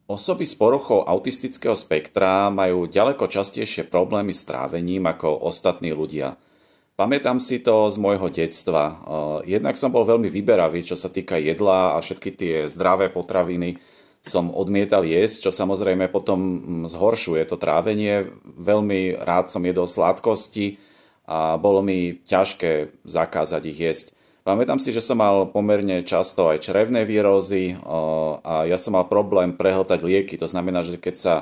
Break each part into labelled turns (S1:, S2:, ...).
S1: Osoby s poruchou autistického spektra majú ďaleko častejšie problémy s trávením ako ostatní ľudia. Pamätám si to z môjho detstva. Jednak som bol veľmi vyberavý, čo sa týka jedla a všetky tie zdravé potraviny som odmietal jesť, čo samozrejme potom zhoršuje to trávenie. Veľmi rád som jedol sladkosti a bolo mi ťažké zakázať ich jesť. Pamätám si, že som mal pomerne často aj črevné vírózy a ja som mal problém prehltať lieky. To znamená, že keď sa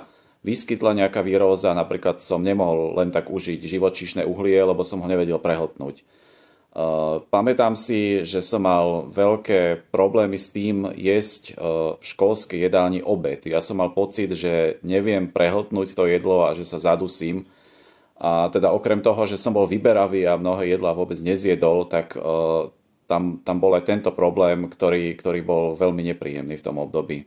S1: vyskytla nejaká víróza, napríklad som nemohol len tak užiť živočíšne uhlie, lebo som ho nevedel prehltnúť. Pamätám si, že som mal veľké problémy s tým jesť v školskej jedálni obed. Ja som mal pocit, že neviem prehltnúť to jedlo a že sa zadusím. A teda okrem toho, že som bol vyberavý a mnohé jedlá vôbec nezjedol, tak tam bol aj tento problém, ktorý bol veľmi nepríjemný v tom období.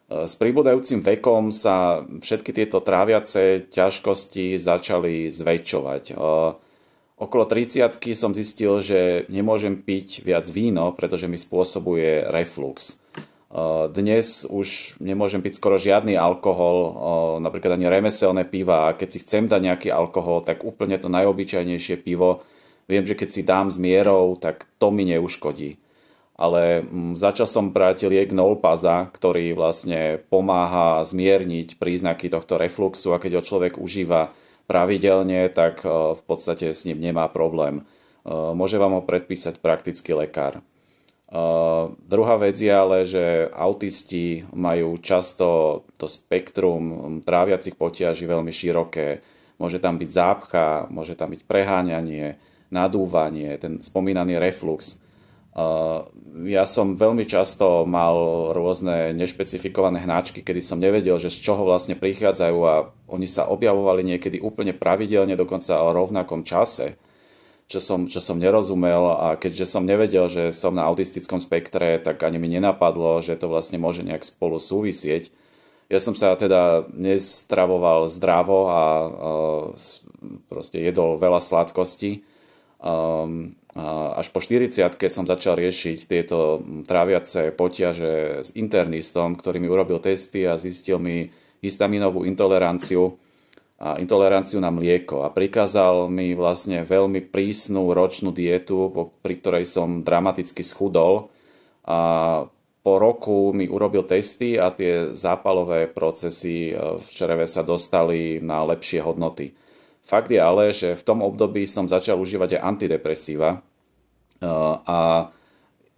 S1: S pribúdajúcim vekom sa všetky tieto tráviace ťažkosti začali zväčšovať. Okolo 30-ky som zistil, že nemôžem piť viac víno, pretože mi spôsobuje reflux. Dnes už nemôžem piť skoro žiadny alkohol, napríklad ani remeselné piva. A keď si chcem dať nejaký alkohol, tak úplne to najobyčajnejšie pivo. Viem, že keď si dám s mierou, tak to mi neuškodí. Ale začal som brať liek Nolpaza, ktorý vlastne pomáha zmierniť príznaky tohto refluxu a keď ho človek užíva pravidelne, tak v podstate s ním nemá problém. Môže vám ho predpísať praktický lekár. Druhá vec je ale, že autisti majú často to spektrum tráviacich potiaží veľmi široké. Môže tam byť zápcha, môže tam byť preháňanie, nadúvanie, ten spomínaný reflux. Ja som veľmi často mal rôzne nešpecifikované hnačky, kedy som nevedel, že z čoho vlastne prichádzajú a oni sa objavovali niekedy úplne pravidelne, dokonca o rovnakom čase, čo som nerozumel a keďže som nevedel, že som na autistickom spektre, tak ani mi nenapadlo, že to vlastne môže nejak spolu súvisieť. Ja som sa teda nestravoval zdravo a proste jedol veľa sladkostí. Až po 40-ke som začal riešiť tieto tráviace potiaže s internistom, ktorý mi urobil testy a zistil mi histaminovú intoleranciu a intoleranciu na mlieko a prikázal mi vlastne veľmi prísnu ročnú dietu, pri ktorej som dramaticky schudol a po roku mi urobil testy a tie zápalové procesy v čreve sa dostali na lepšie hodnoty. Fakt je ale, že v tom období som začal užívať aj antidepresíva a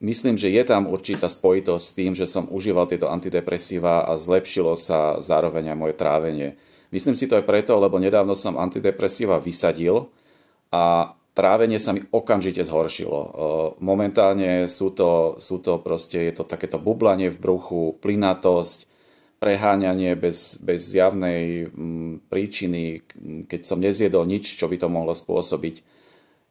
S1: myslím, že je tam určitá spojitosť s tým, že som užíval tieto antidepresíva a zlepšilo sa zároveň aj moje trávenie. Myslím si to aj preto, lebo nedávno som antidepresíva vysadil a trávenie sa mi okamžite zhoršilo. Momentálne sú to proste, je to takéto bublanie v bruchu, plynatosť, preháňanie bez zjavnej príčiny, keď som nezjedol nič, čo by to mohlo spôsobiť.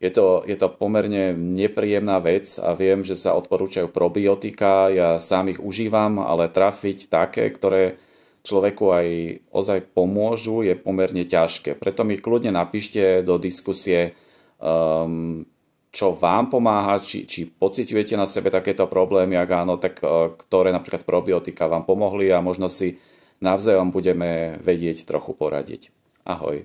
S1: Je to pomerne nepríjemná vec a viem, že sa odporúčajú probiotika, ja sám ich užívam, ale trafiť také, ktoré človeku aj ozaj pomôžu, je pomerne ťažké. Preto mi kľudne napíšte do diskusie, čo vám pomáha, či pociťujete na sebe takéto problémy, ak áno, tak ktoré napríklad probiotika vám pomohli a možno si navzájom budeme vedieť trochu poradiť. Ahoj.